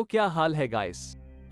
क्या हाल है गाइस।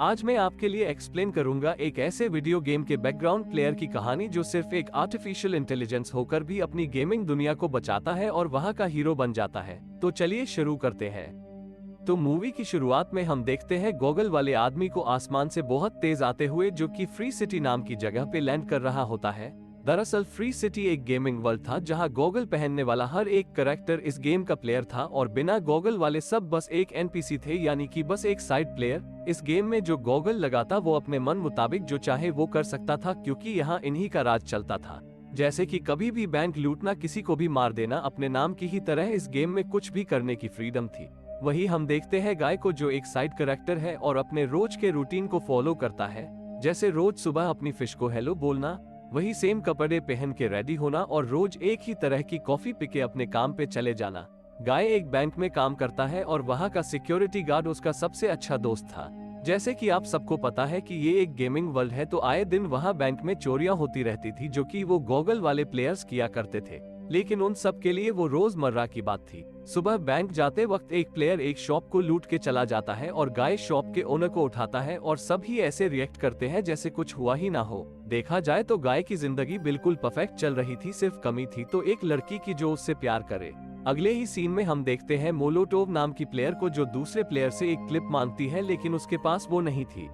आज मैं आपके लिए एक्सप्लेन करूंगा एक ऐसे वीडियो गेम के बैकग्राउंड प्लेयर की कहानी जो सिर्फ एक आर्टिफिशियल इंटेलिजेंस होकर भी अपनी गेमिंग दुनिया को बचाता है और वहां का हीरो बन जाता है। तो चलिए शुरू करते हैं। तो मूवी की शुरुआत में हम देखते हैं गॉगल वाले आदमी को आसमान से बहुत तेज आते हुए, जो कि फ्री सिटी नाम की जगह पे लैंड कर रहा होता है। दरअसल फ्री सिटी एक गेमिंग वर्ल्ड था जहां गॉगल पहनने वाला हर एक कैरेक्टर इस गेम का प्लेयर था और बिना गॉगल वाले सब बस एक एनपीसी थे, यानी कि बस एक साइड प्लेयर। इस गेम में जो गॉगल लगाता वो अपने मन मुताबिक जो चाहे वो कर सकता था, क्योंकि यहाँ इन्हीं का राज चलता था। जैसे कि कभी भी बैंक लूटना, किसी को भी मार देना, अपने नाम की ही तरह इस गेम में कुछ भी करने की फ्रीडम थी। वही हम देखते हैं गाय को, जो एक साइड कैरेक्टर है और अपने रोज के रूटीन को फॉलो करता है। जैसे रोज सुबह अपनी फिश को हेलो बोलना, वही सेम कपड़े पहन के रेडी होना और रोज एक ही तरह की कॉफी पी के अपने काम पे चले जाना। गाय एक बैंक में काम करता है और वहाँ का सिक्योरिटी गार्ड उसका सबसे अच्छा दोस्त था। जैसे कि आप सबको पता है कि ये एक गेमिंग वर्ल्ड है, तो आए दिन वहाँ बैंक में चोरियां होती रहती थी, जो कि वो गॉगल वाले प्लेयर्स किया करते थे। लेकिन उन सब के लिए वो रोजमर्रा की बात थी। सुबह बैंक जाते वक्त एक प्लेयर एक शॉप को लूट के चला जाता है और गाय शॉप के ओनर को उठाता है और सभी ऐसे रिएक्ट करते हैं जैसे कुछ हुआ ही ना हो। देखा जाए तो गाय की जिंदगी बिल्कुल परफेक्ट चल रही थी, सिर्फ कमी थी तो एक लड़की की जो उससे प्यार करे। अगले ही सीन में हम देखते हैं मोलोटोव नाम की प्लेयर को, जो दूसरे प्लेयर से एक क्लिप मांगती है, लेकिन उसके पास वो नहीं थी।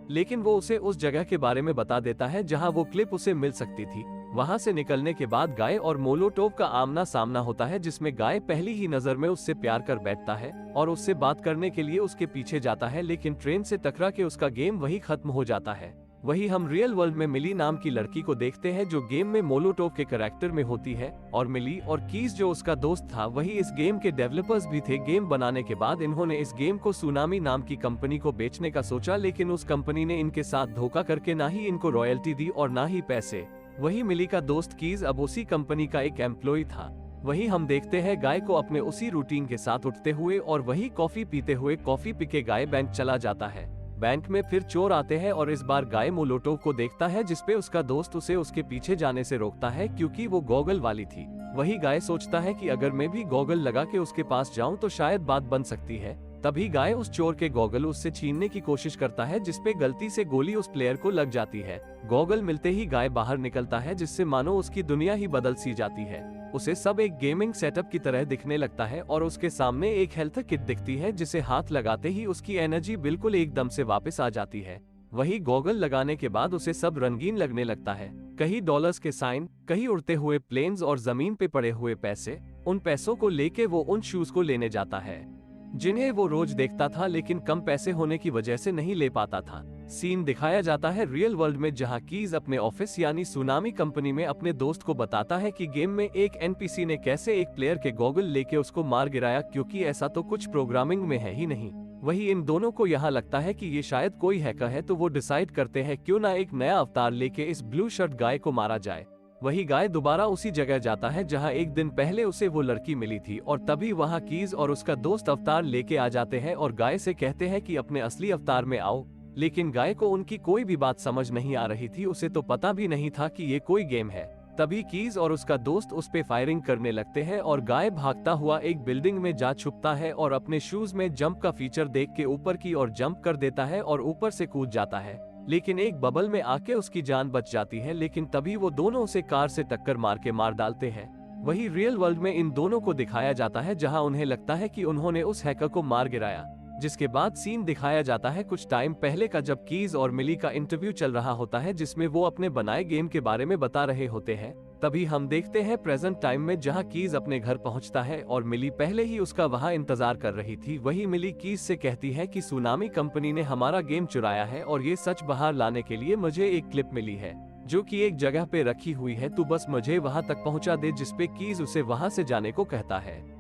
लेकिन वो उसे उस जगह के बारे में बता देता है जहां वो क्लिप उसे मिल सकती थी। वहां से निकलने के बाद गाय और मोलोटोव का आमना सामना होता है, जिसमें गाय पहली ही नजर में उससे प्यार कर बैठता है और उससे बात करने के लिए उसके पीछे जाता है, लेकिन ट्रेन से टकरा के उसका गेम वही खत्म हो जाता है। वही हम रियल वर्ल्ड में मिली नाम की लड़की को देखते हैं, जो गेम में मोलोटोव के कैरेक्टर में होती है। और मिली और कीज जो उसका दोस्त था, वही इस गेम के डेवलपर्स भी थे। गेम बनाने के बाद इन्होंने इस गेम को सुनामी नाम की कंपनी को बेचने का सोचा, लेकिन उस कंपनी ने इनके साथ धोखा करके ना ही इनको रॉयल्टी दी और ना ही पैसे। वही मिली का दोस्त कीज अब उसी कंपनी का एक एम्प्लॉय था। वही हम देखते हैं गाय को अपने उसी रूटीन के साथ उठते हुए और वही कॉफी पीते हुए। कॉफी पी के गाय बैंक चला जाता है। बैंक में फिर चोर आते हैं और इस बार गाय मोलोटोव को देखता है, जिसपे उसका दोस्त उसे उसके पीछे जाने से रोकता है, क्योंकि वो गॉगल वाली थी। वही गाय सोचता है कि अगर मैं भी गॉगल लगा के उसके पास जाऊं तो शायद बात बन सकती है। तभी गाय उस चोर के गॉगल उससे छीनने की कोशिश करता है, जिसपे गलती से गोली उस प्लेयर को लग जाती है। गॉगल मिलते ही गाय बाहर निकलता है, जिससे मानो उसकी दुनिया ही बदल सी जाती है। उसे सब एक गेमिंग सेटअप की तरह दिखने लगता है और उसके सामने एक हेल्थ किट दिखती है, जिसे हाथ लगाते ही उसकी एनर्जी बिल्कुल एकदम से वापस आ जाती है। वही गॉगल लगाने के बाद उसे सब रंगीन लगने लगता है। कहीं डॉलर्स के साइन, कहीं उड़ते हुए प्लेन्स और जमीन पे पड़े हुए पैसे। उन पैसों को लेके वो उन शूज को लेने जाता है जिन्हें वो रोज देखता था, लेकिन कम पैसे होने की वजह से नहीं ले पाता था। सीन दिखाया जाता है रियल वर्ल्ड में, जहां कीज अपने ऑफिस यानी सुनामी कंपनी में अपने दोस्त को बताता है कि गेम में एक एनपीसी ने कैसे एक प्लेयर के गॉगल लेके उसको मार गिराया, क्योंकि ऐसा तो कुछ प्रोग्रामिंग में है ही नहीं। वही इन दोनों को यहाँ लगता है कि ये शायद कोई हैकर है, तो वो डिसाइड करते हैं क्यों ना एक नया अवतार लेके इस ब्लू शर्ट गाय को मारा जाए। वही गाय दोबारा उसी जगह जाता है जहां एक दिन पहले उसे वो लड़की मिली थी, और तभी वहां कीज और उसका दोस्त अवतार लेके आ जाते हैं और गाय से कहते हैं कि अपने असली अवतार में आओ। लेकिन गाय को उनकी कोई भी बात समझ नहीं आ रही थी, उसे तो पता भी नहीं था कि ये कोई गेम है। तभी कीज और उसका दोस्त उस पे फायरिंग करने लगते हैं और गाय भागता हुआ एक बिल्डिंग में जा छुपता है और अपने शूज में जंप का फीचर देख के ऊपर की ओर जंप कर देता है और ऊपर से कूद जाता है। लेकिन एक बबल में आके उसकी जान बच जाती है, लेकिन तभी वो दोनों उसे कार से टक्कर मार के मार डालते हैं। वही रियल वर्ल्ड में इन दोनों को दिखाया जाता है, जहां उन्हें लगता है कि उन्होंने उस हैकर को मार गिराया। जिसके बाद सीन दिखाया जाता है कुछ टाइम पहले का, जब कीज और मिली का इंटरव्यू चल रहा होता है, जिसमें वो अपने बनाए गेम के बारे में बता रहे होते हैं। तभी हम देखते हैं प्रेजेंट टाइम में, जहां कीज अपने घर पहुंचता है और मिली पहले ही उसका वहां इंतजार कर रही थी। वही मिली कीज से कहती है कि सुनामी कंपनी ने हमारा गेम चुराया है और ये सच बाहर लाने के लिए मुझे एक क्लिप मिली है, जो कि एक जगह पे रखी हुई है, तू बस मुझे वहां तक पहुंचा दे। जिसपे कीज उसे वहां से जाने को कहता है।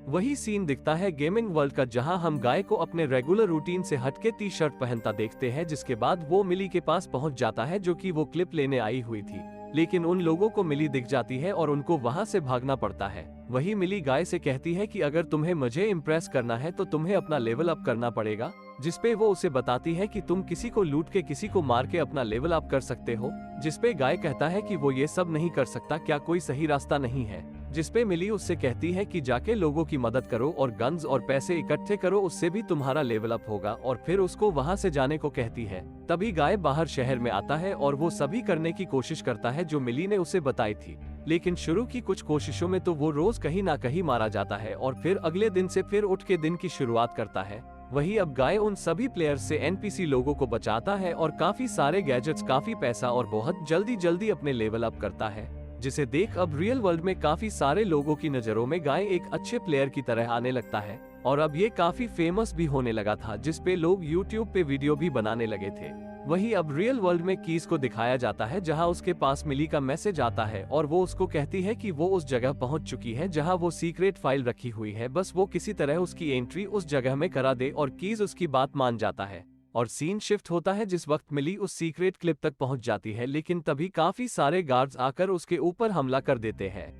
वही सीन दिखता है गेमिंग वर्ल्ड का, जहां हम गाय को अपने रेगुलर रूटीन से हटके टी शर्ट पहनता देखते हैं। जिसके बाद वो मिली के पास पहुंच जाता है, जो कि वो क्लिप लेने आई हुई थी। लेकिन उन लोगों को मिली दिख जाती है और उनको वहां से भागना पड़ता है। वही मिली गाय से कहती है कि अगर तुम्हें मुझे इम्प्रेस करना है तो तुम्हें अपना लेवल अप करना पड़ेगा। जिसपे वो उसे बताती है कि तुम किसी को लूट के, किसी को मार के अपना लेवल अप कर सकते हो। जिसपे गाय कहता है कि वो ये सब नहीं कर सकता, क्या कोई सही रास्ता नहीं है। जिसपे मिली उससे कहती है कि जाके लोगों की मदद करो और गन्स और पैसे इकट्ठे करो, उससे भी तुम्हारा लेवल अप होगा, और फिर उसको वहाँ से जाने को कहती है। तभी गाय बाहर शहर में आता है और वो सभी करने की कोशिश करता है जो मिली ने उसे बताई थी, लेकिन शुरू की कुछ कोशिशों में तो वो रोज कहीं ना कहीं मारा जाता है और फिर अगले दिन से फिर उठ के दिन की शुरुआत करता है। वही अब गाय उन सभी प्लेयर्स से एनपीसी लोगों को बचाता है और काफी सारे गैजेट्स, काफी पैसा और बहुत जल्दी अपने लेवल अप करता है, जिसे देख अब रियल वर्ल्ड में काफी सारे लोगों की नजरों में गाय एक अच्छे प्लेयर की तरह आने लगता है और अब ये काफी फेमस भी होने लगा था, जिसपे लोग यूट्यूब पे वीडियो भी बनाने लगे थे। वही अब रियल वर्ल्ड में कीज को दिखाया जाता है जहां उसके पास मिली का मैसेज आता है और वो उसको कहती है कि वो उस जगह पहुंच चुकी है जहां वो सीक्रेट फाइल रखी हुई है, बस वो किसी तरह उसकी एंट्री उस जगह में करा दे और कीज उसकी बात मान जाता है। और सीन शिफ्ट होता है जिस वक्त मिली उस सीक्रेट क्लिप तक पहुंच जाती है, लेकिन तभी काफी सारे गार्ड्स आकर उसके ऊपर हमला कर देते हैं।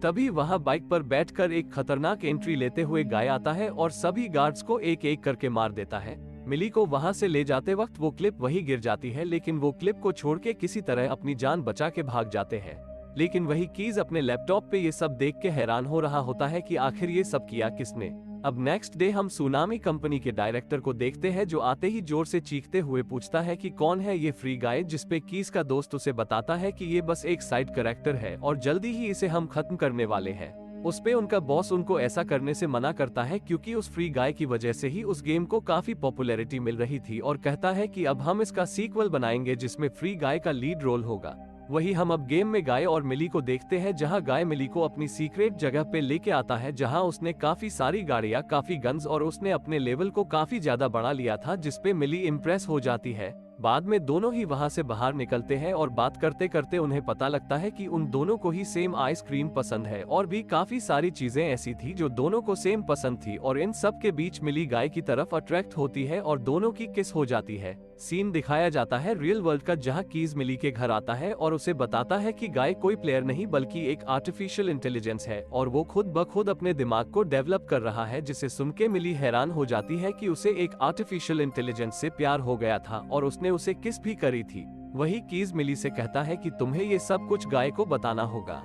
तभी वहां बाइक पर बैठकर एक खतरनाक एंट्री लेते हुए गाय आता है और सभी गार्ड्स को एक एक करके मार देता है। मिली को वहां से ले जाते वक्त वो क्लिप वही गिर जाती है, लेकिन वो क्लिप को छोड़ के किसी तरह अपनी जान बचा के भाग जाते हैं। लेकिन वही कीज अपने लैपटॉप पे ये सब देख के हैरान हो रहा होता है कि आखिर ये सब किया किसने। अब नेक्स्ट डे हम सुनामी कंपनी के डायरेक्टर को देखते हैं जो आते ही जोर से चीखते हुए पूछता है कि कौन है ये फ्री गाय, जिसपे कीज का दोस्त उसे बताता है कि ये बस एक साइड कैरेक्टर है और जल्दी ही इसे हम खत्म करने वाले हैं। उस पे उनका बॉस उनको ऐसा करने से मना करता है क्योंकि उस फ्री गाय की वजह से ही उस गेम को काफी पॉपुलैरिटी मिल रही थी और कहता है कि अब हम इसका सीक्वल बनाएंगे जिसमें फ्री गाय का लीड रोल होगा। वही हम अब गेम में गाय और मिली को देखते हैं जहां गाय मिली को अपनी सीक्रेट जगह पे लेके आता है जहां उसने काफी सारी गाड़ियां, काफी गन्स और उसने अपने लेवल को काफी ज्यादा बढ़ा लिया था, जिसपे मिली इम्प्रेस हो जाती है। बाद में दोनों ही वहां से बाहर निकलते हैं और बात करते करते उन्हें पता लगता है कि उन दोनों को ही सेम आइसक्रीम पसंद है और भी काफी सारी चीजें ऐसी थी जो दोनों को सेम पसंद थी और इन सब के बीच मिली गाय की तरफ अट्रैक्ट होती है और दोनों की किस हो जाती है। सीन दिखाया जाता है रियल वर्ल्ड का जहां कीज मिली के घर आता है और उसे बताता है कि गाय कोई प्लेयर नहीं बल्कि एक आर्टिफिशियल इंटेलिजेंस है और वो खुद ब खुद अपने दिमाग को डेवलप कर रहा है, जिसे सुन के मिली हैरान हो जाती है कि उसे एक आर्टिफिशियल इंटेलिजेंस से प्यार हो गया था और उसने उसे किस भी करी थी। वही कीज मिली से कहता है कि तुम्हें ये सब कुछ गाय को बताना होगा।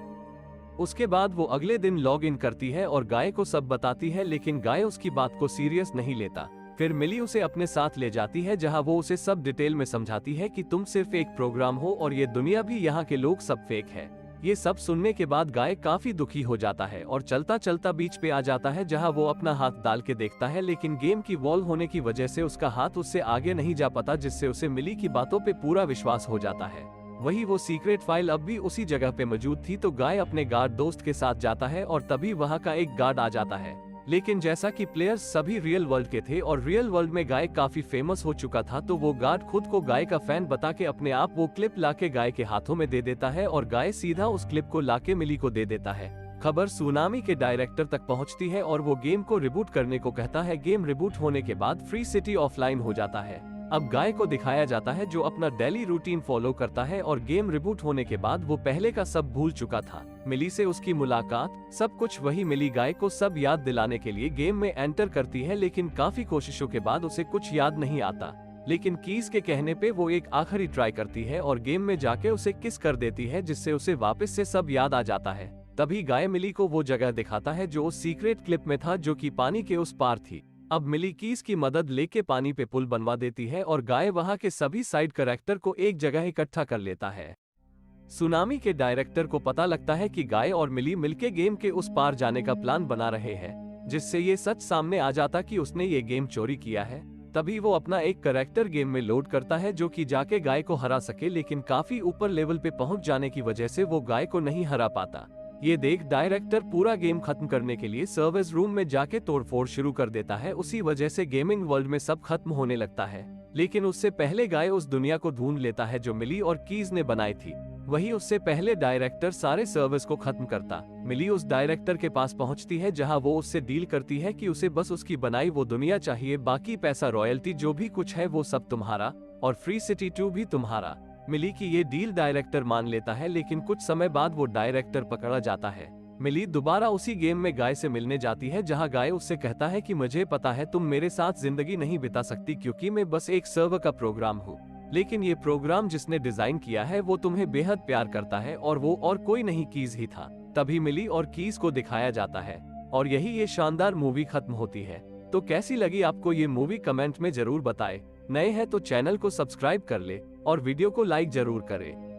उसके बाद वो अगले दिन लॉग इन करती है और गाय को सब बताती है, लेकिन गाय उसकी बात को सीरियस नहीं लेता। फिर मिली उसे अपने साथ ले जाती है जहां वो उसे सब डिटेल में समझाती है कि तुम सिर्फ एक प्रोग्राम हो और ये दुनिया भी, यहाँ के लोग सब फेक है। ये सब सुनने के बाद गाय काफी दुखी हो जाता है और चलता चलता बीच पे आ जाता है जहां वो अपना हाथ डाल के देखता है, लेकिन गेम की वॉल होने की वजह से उसका हाथ उससे आगे नहीं जा पाता, जिससे उसे मिली की बातों पे पूरा विश्वास हो जाता है। वही वो सीक्रेट फाइल अब भी उसी जगह पे मौजूद थी, तो गाय अपने गार्ड दोस्त के साथ जाता है और तभी वहाँ का एक गार्ड आ जाता है। लेकिन जैसा कि प्लेयर्स सभी रियल वर्ल्ड के थे और रियल वर्ल्ड में गाय काफी फेमस हो चुका था, तो वो गार्ड खुद को गाय का फैन बता के अपने आप वो क्लिप लाके गाय के हाथों में दे देता है और गाय सीधा उस क्लिप को लाके मिली को दे देता है। खबर सुनामी के डायरेक्टर तक पहुंचती है और वो गेम को रिबूट करने को कहता है। गेम रिबूट होने के बाद फ्री सिटी ऑफलाइन हो जाता है। अब गाय को दिखाया जाता है जो अपना डेली रूटीन फॉलो करता है और गेम रिबूट होने के बाद वो पहले का सब भूल चुका था। मिली से उसकी मुलाकात, सब कुछ वही मिली गाय को सब याद दिलाने के लिए गेम में एंटर करती है, लेकिन काफी कोशिशों के बाद उसे कुछ याद नहीं आता। लेकिन कीज के कहने पे वो एक आखिरी ट्राई करती है और गेम में जाके उसे किस कर देती है, जिससे उसे वापस से सब याद आ जाता है। तभी गाय मिली को वो जगह दिखाता है जो उस सीक्रेट क्लिप में था, जो कि पानी के उस पार थी। अब मिली कीज की मदद लेके पानी पे पुल बनवा देती है और गाय वहां के सभी साइड कैरेक्टर को एक जगह इकट्ठा कर लेता है। सुनामी के डायरेक्टर को पता लगता है कि गाय और मिली मिलके गेम के उस पार जाने का प्लान बना रहे हैं, जिससे ये सच सामने आ जाता कि उसने ये गेम चोरी किया है। तभी वो अपना एक कैरेक्टर गेम में लोड करता है जो कि जाके गाय को हरा सके, लेकिन काफी ऊपर लेवल पे पहुंच जाने की वजह से वो गाय को नहीं हरा पाता। ये देख डायरेक्टर पूरा गेम खत्म करने के लिए सर्विस रूम में जाके तोड़फोड़ शुरू कर देता है। उसी वजह से गेमिंग वर्ल्ड में सब खत्म होने लगता है, लेकिन उससे पहले गाय उस दुनिया को ढूंढ लेता है जो मिली और कीज ने बनाई थी। वही उससे पहले डायरेक्टर सारे सर्विस को खत्म करता। मिली उस डायरेक्टर के पास पहुंचती है जहां वो उससे डील करती है कि उसे बस उसकी बनाई वो दुनिया चाहिए, बाकी पैसा, रॉयल्टी जो भी कुछ है वो सब तुम्हारा और फ्री सिटी 2 भी तुम्हारा। मिली की ये डील डायरेक्टर मान लेता है, लेकिन कुछ समय बाद वो डायरेक्टर पकड़ा जाता है। मिली दोबारा उसी गेम में गाय से मिलने जाती है जहां गाय उससे कहता है कि मुझे पता है तुम मेरे साथ जिंदगी नहीं बिता सकती क्योंकि मैं बस एक सर्वर का प्रोग्राम हूँ, लेकिन ये प्रोग्राम जिसने डिजाइन किया है वो तुम्हें बेहद प्यार करता है और वो और कोई नहीं कीज ही था। तभी मिली और कीज को दिखाया जाता है और यही ये शानदार मूवी खत्म होती है। तो कैसी लगी आपको ये मूवी कमेंट में जरूर बताएं। नए हैं तो चैनल को सब्सक्राइब कर ले और वीडियो को लाइक जरूर करें।